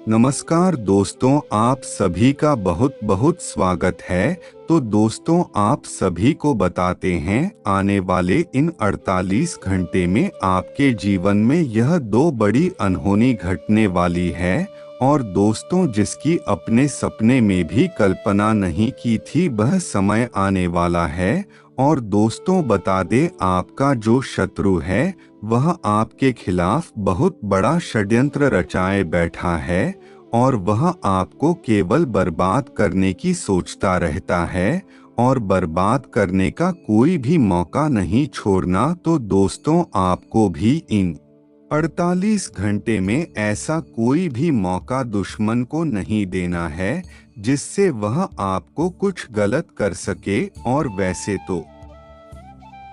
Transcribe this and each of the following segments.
नमस्कार दोस्तों, आप सभी का बहुत बहुत स्वागत है। तो दोस्तों, आप सभी को बताते हैं, आने वाले इन 48 घंटे में आपके जीवन में यह दो बड़ी अनहोनी घटने वाली है। और दोस्तों, जिसकी अपने सपने में भी कल्पना नहीं की थी, वह समय आने वाला है। और दोस्तों, बता दे, आपका जो शत्रु है वह आपके खिलाफ बहुत बड़ा षड्यंत्र रचाए बैठा है और वह आपको केवल बर्बाद करने की सोचता रहता है और बर्बाद करने का कोई भी मौका नहीं छोड़ना। तो दोस्तों, आपको भी इन 48 घंटे में ऐसा कोई भी मौका दुश्मन को नहीं देना है जिससे वह आपको कुछ गलत कर सके। और वैसे तो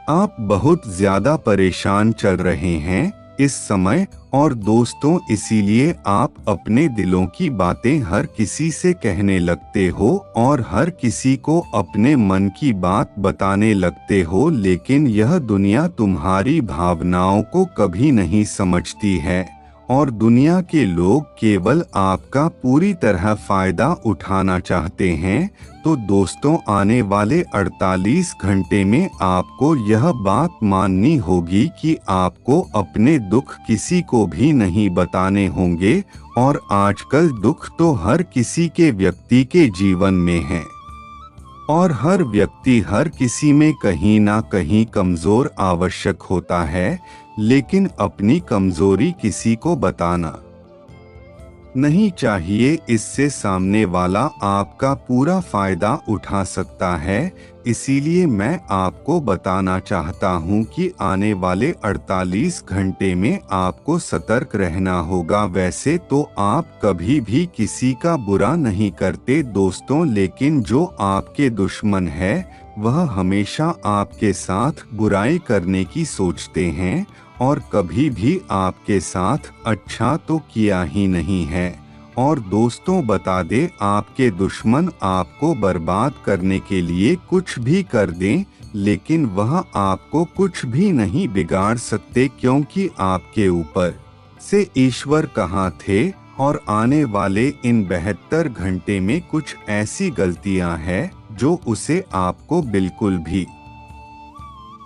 आप बहुत ज्यादा परेशान चल रहे हैं इस समय, और दोस्तों, इसीलिए आप अपने दिलों की बातें हर किसी से कहने लगते हो और हर किसी को अपने मन की बात बताने लगते हो। लेकिन यह दुनिया तुम्हारी भावनाओं को कभी नहीं समझती है और दुनिया के लोग केवल आपका पूरी तरह फायदा उठाना चाहते हैं। तो दोस्तों, आने वाले 48 घंटे में आपको यह बात माननी होगी कि आपको अपने दुख किसी को भी नहीं बताने होंगे। और आजकल दुख तो हर किसी के व्यक्ति के जीवन में है और हर व्यक्ति हर किसी में कहीं ना कहीं कमजोर आवश्यक होता है, लेकिन अपनी कमजोरी किसी को बताना नहीं चाहिए। इससे सामने वाला आपका पूरा फायदा उठा सकता है। इसीलिए मैं आपको बताना चाहता हूं कि आने वाले 48 घंटे में आपको सतर्क रहना होगा। वैसे तो आप कभी भी किसी का बुरा नहीं करते दोस्तों, लेकिन जो आपके दुश्मन है वह हमेशा आपके साथ बुराई करने की सोचते हैं और कभी भी आपके साथ अच्छा तो किया ही नहीं है। और दोस्तों, बता दे, आपके दुश्मन आपको बर्बाद करने के लिए कुछ भी कर दें, लेकिन वह आपको कुछ भी नहीं बिगाड़ सकते, क्योंकि आपके ऊपर से ईश्वर कहाँ थे। और आने वाले इन 72 घंटे में कुछ ऐसी गलतियां हैं जो उसे आपको बिल्कुल भी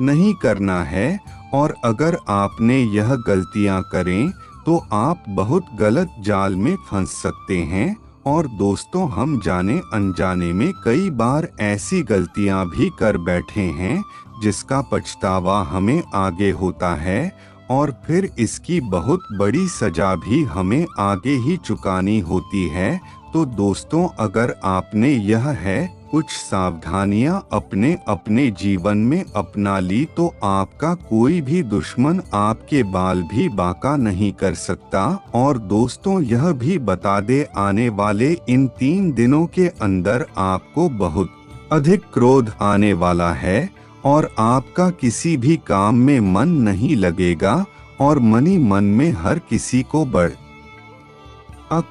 नहीं करना है। और अगर आपने यह गलतियां करें तो आप बहुत गलत जाल में फंस सकते हैं। और दोस्तों, हम जाने अनजाने में कई बार ऐसी गलतियां भी कर बैठे हैं जिसका पछतावा हमें आगे होता है और फिर इसकी बहुत बड़ी सजा भी हमें आगे ही चुकानी होती है। तो दोस्तों, अगर आपने यह है कुछ सावधानियां अपने अपने जीवन में अपना ली तो आपका कोई भी दुश्मन आपके बाल भी बांका नहीं कर सकता। और दोस्तों, यह भी बता दे, आने वाले इन 3 दिनों के अंदर आपको बहुत अधिक क्रोध आने वाला है और आपका किसी भी काम में मन नहीं लगेगा और मनी मन में हर किसी को बढ़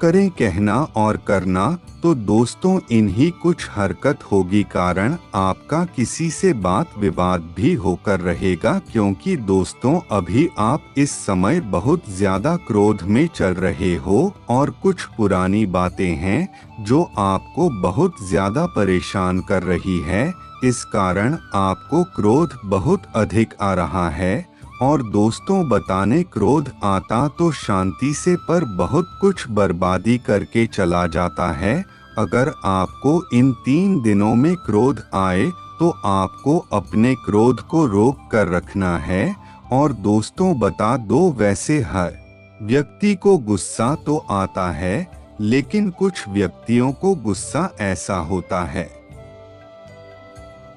करें कहना और करना। तो दोस्तों, इन्हीं कुछ हरकत होगी कारण आपका किसी से बात विवाद भी होकर रहेगा, क्योंकि दोस्तों, अभी आप इस समय बहुत ज्यादा क्रोध में चल रहे हो और कुछ पुरानी बातें हैं जो आपको बहुत ज्यादा परेशान कर रही है। इस कारण आपको क्रोध बहुत अधिक आ रहा है। और दोस्तों, बताने क्रोध आता तो शांति से पर बहुत कुछ बर्बादी करके चला जाता है। अगर आपको इन 3 दिनों में क्रोध आए तो आपको अपने क्रोध को रोक कर रखना है। और दोस्तों, बता दो, वैसे हर व्यक्ति को गुस्सा तो आता है, लेकिन कुछ व्यक्तियों को गुस्सा ऐसा होता है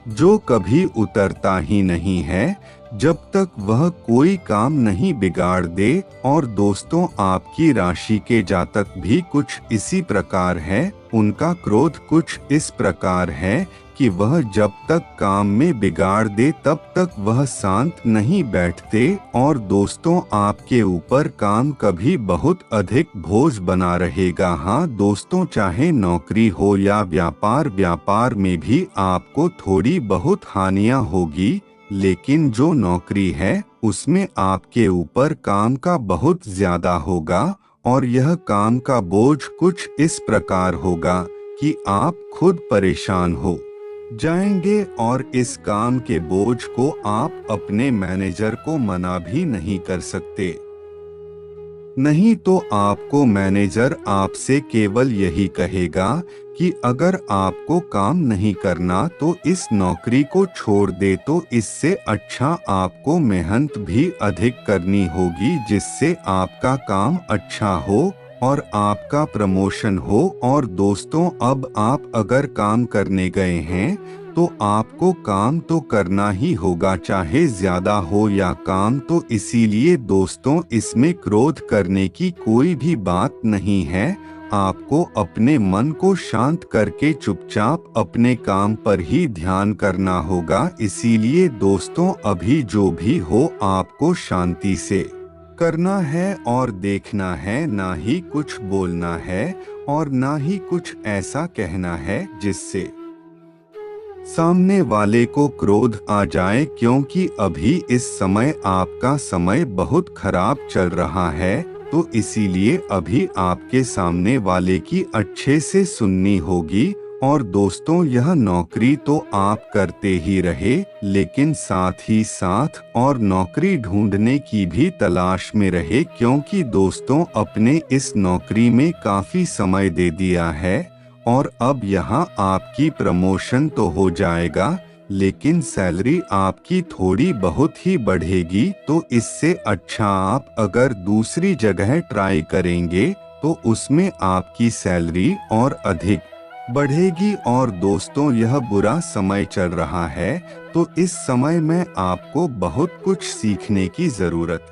जो कभी उतरता ही नहीं है जब तक वह कोई काम नहीं बिगाड़ दे। और दोस्तों, आपकी राशि के जातक भी कुछ इसी प्रकार है। उनका क्रोध कुछ इस प्रकार है कि वह जब तक काम में बिगाड़ दे तब तक वह शांत नहीं बैठते। और दोस्तों, आपके ऊपर काम कभी बहुत अधिक बोझ बना रहेगा। हाँ दोस्तों, चाहे नौकरी हो या व्यापार, व्यापार में भी आपको थोड़ी बहुत हानियां होगी, लेकिन जो नौकरी है उसमें आपके ऊपर काम का बहुत ज्यादा होगा और यह काम का बोझ कुछ इस प्रकार होगा कि आप खुद परेशान हो जाएंगे और इस काम के बोझ को आप अपने मैनेजर को मना भी नहीं कर सकते। नहीं तो आपको मैनेजर आपसे केवल यही कहेगा कि अगर आपको काम नहीं करना तो इस नौकरी को छोड़ दे, तो इससे अच्छा आपको मेहनत भी अधिक करनी होगी जिससे आपका काम अच्छा हो और आपका प्रमोशन हो। और दोस्तों, अब आप अगर काम करने गए हैं तो आपको काम तो करना ही होगा, चाहे ज्यादा हो या काम। तो इसीलिए दोस्तों, इसमें क्रोध करने की कोई भी बात नहीं है। आपको अपने मन को शांत करके चुपचाप अपने काम पर ही ध्यान करना होगा। इसीलिए दोस्तों, अभी जो भी हो आपको शांति से करना है और देखना है, ना ही कुछ बोलना है और ना ही कुछ ऐसा कहना है जिससे सामने वाले को क्रोध आ जाए, क्योंकि अभी इस समय आपका समय बहुत खराब चल रहा है। तो इसीलिए अभी आपके सामने वाले की अच्छे से सुननी होगी। और दोस्तों, यह नौकरी तो आप करते ही रहे, लेकिन साथ ही साथ और नौकरी ढूंढने की भी तलाश में रहे, क्योंकि दोस्तों अपने इस नौकरी में काफी समय दे दिया है और अब यहाँ आपकी प्रमोशन तो हो जाएगा, लेकिन सैलरी आपकी थोड़ी बहुत ही बढ़ेगी। तो इससे अच्छा आप अगर दूसरी जगह ट्राई करेंगे तो उसमें आपकी सैलरी और अधिक बढ़ेगी। और दोस्तों, यह बुरा समय चल रहा है, तो इस समय में आपको बहुत कुछ सीखने की जरूरत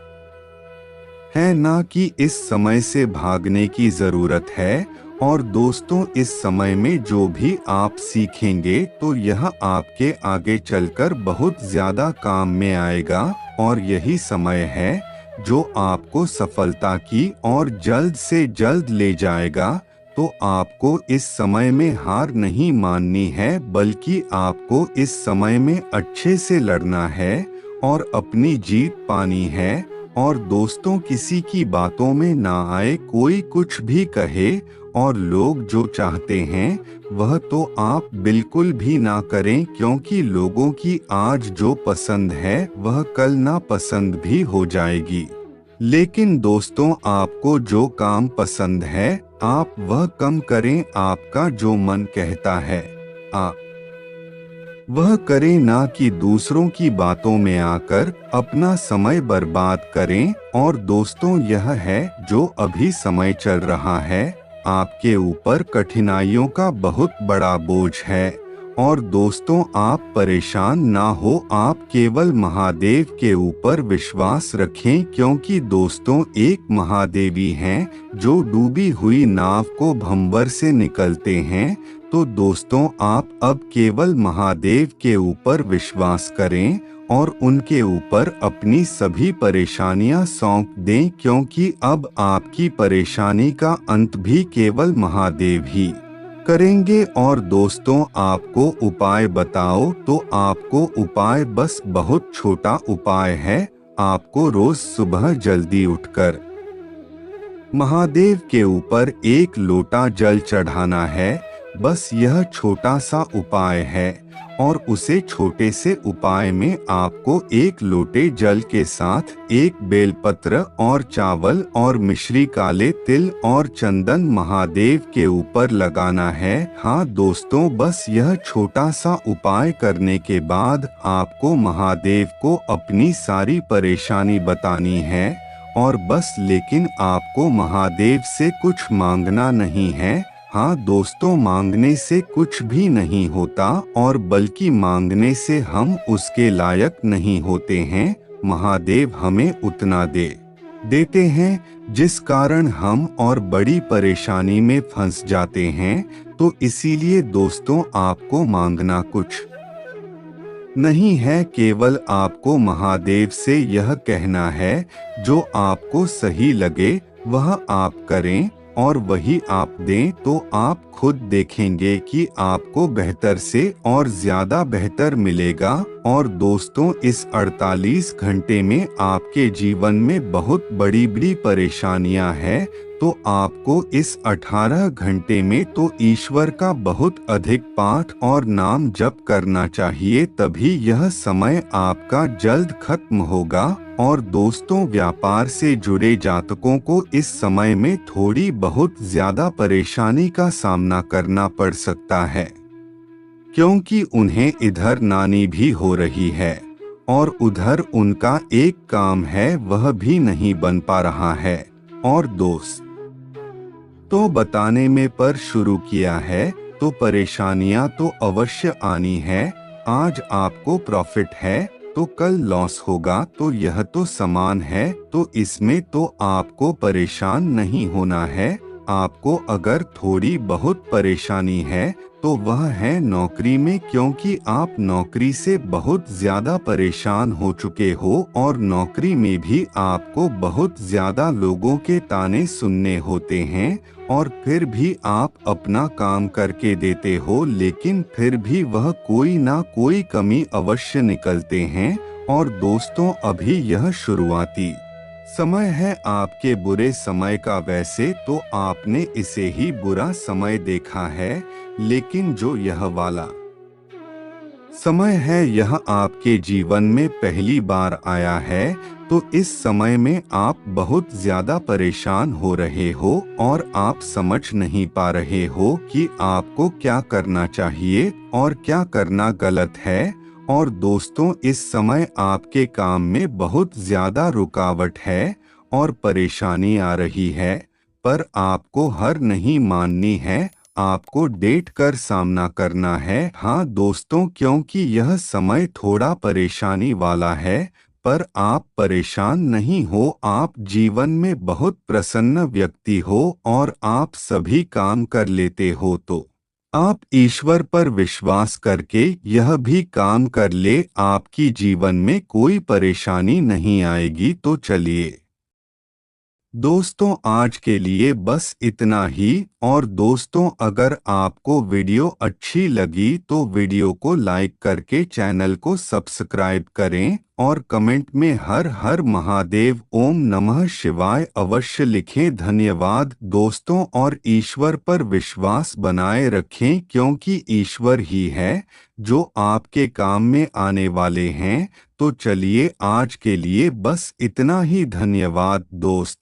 है, ना कि इस समय से भागने की जरूरत है। और दोस्तों, इस समय में जो भी आप सीखेंगे तो यह आपके आगे चलकर बहुत ज्यादा काम में आएगा। और यही समय है जो आपको सफलता की और जल्द से जल्द ले जाएगा। तो आपको इस समय में हार नहीं माननी है, बल्कि आपको इस समय में अच्छे से लड़ना है और अपनी जीत पानी है। और दोस्तों, किसी की बातों में ना आए, कोई कुछ भी कहे और लोग जो चाहते हैं वह तो आप बिल्कुल भी ना करें, क्योंकि लोगों की आज जो पसंद है वह कल ना पसंद भी हो जाएगी। लेकिन दोस्तों, आपको जो काम पसंद है आप वह कम करें। आपका जो मन कहता है आप वह करें, ना कि दूसरों की बातों में आकर अपना समय बर्बाद करें। और दोस्तों, यह है जो अभी समय चल रहा है, आपके ऊपर कठिनाइयों का बहुत बड़ा बोझ है। और दोस्तों, आप परेशान ना हो, आप केवल महादेव के ऊपर विश्वास रखें, क्योंकि दोस्तों एक महादेवी हैं जो डूबी हुई नाव को भंवर से निकलते हैं। तो दोस्तों, आप अब केवल महादेव के ऊपर विश्वास करें और उनके ऊपर अपनी सभी परेशानियां सौंप दें, क्योंकि अब आपकी परेशानी का अंत भी केवल महादेव ही करेंगे। और दोस्तों, आपको उपाय बताओ तो आपको उपाय बस बहुत छोटा उपाय है। आपको रोज सुबह जल्दी उठकर महादेव के ऊपर एक लोटा जल चढ़ाना है। बस यह छोटा सा उपाय है और उसे छोटे से उपाय में आपको एक लोटे जल के साथ एक बेलपत्र और चावल और मिश्री, काले तिल और चंदन महादेव के ऊपर लगाना है। हाँ दोस्तों, बस यह छोटा सा उपाय करने के बाद आपको महादेव को अपनी सारी परेशानी बतानी है और बस, लेकिन आपको महादेव से कुछ मांगना नहीं है। हाँ दोस्तों, मांगने से कुछ भी नहीं होता और बल्कि मांगने से हम उसके लायक नहीं होते हैं। महादेव हमें उतना देते हैं जिस कारण हम और बड़ी परेशानी में फंस जाते हैं। तो इसीलिए दोस्तों, आपको मांगना कुछ नहीं है, केवल आपको महादेव से यह कहना है जो आपको सही लगे वह आप करें और वही आप दें। तो आप खुद देखेंगे कि आपको बेहतर से और ज्यादा बेहतर मिलेगा। और दोस्तों, इस 48 घंटे में आपके जीवन में बहुत बड़ी बड़ी परेशानियां हैं, तो आपको इस 18 घंटे में तो ईश्वर का बहुत अधिक पाठ और नाम जप करना चाहिए, तभी यह समय आपका जल्द खत्म होगा। और दोस्तों, व्यापार से जुड़े जातकों को इस समय में थोड़ी बहुत ज्यादा परेशानी का सामना करना पड़ सकता है, क्योंकि उन्हें इधर नानी भी हो रही है और उधर उनका एक काम है वह भी नहीं बन पा रहा है। और दोस्त तो बताने में पर शुरू किया है तो परेशानियां तो अवश्य आनी है। आज आपको प्रॉफिट है तो कल लॉस होगा, तो यह तो समान है, तो इसमें तो आपको परेशान नहीं होना है। आपको अगर थोड़ी बहुत परेशानी है तो वह है नौकरी में, क्योंकि आप नौकरी से बहुत ज्यादा परेशान हो चुके हो और नौकरी में भी आपको बहुत ज्यादा लोगों के ताने सुनने होते हैं और फिर भी आप अपना काम करके देते हो, लेकिन फिर भी वह कोई ना कोई कमी अवश्य निकलते हैं। और दोस्तों, अभी यह शुरुआती समय है आपके बुरे समय का। वैसे तो आपने इसे ही बुरा समय देखा है, लेकिन जो यह वाला समय है यह आपके जीवन में पहली बार आया है, तो इस समय में आप बहुत ज्यादा परेशान हो रहे हो और आप समझ नहीं पा रहे हो कि आपको क्या करना चाहिए और क्या करना गलत है। और दोस्तों, इस समय आपके काम में बहुत ज्यादा रुकावट है और परेशानी आ रही है, पर आपको हार नहीं माननी है, आपको डेट कर सामना करना है। हाँ दोस्तों, क्योंकि यह समय थोड़ा परेशानी वाला है, पर आप परेशान नहीं हो। आप जीवन में बहुत प्रसन्न व्यक्ति हो और आप सभी काम कर लेते हो, तो आप ईश्वर पर विश्वास करके यह भी काम कर ले, आपकी जीवन में कोई परेशानी नहीं आएगी। तो चलिए दोस्तों, आज के लिए बस इतना ही। और दोस्तों, अगर आपको वीडियो अच्छी लगी तो वीडियो को लाइक करके चैनल को सब्सक्राइब करें और कमेंट में हर हर महादेव, ओम नमः शिवाय अवश्य लिखें। धन्यवाद दोस्तों, और ईश्वर पर विश्वास बनाए रखें, क्योंकि ईश्वर ही है जो आपके काम में आने वाले हैं। तो चलिए आज के लिए बस इतना ही। धन्यवाद दोस्त।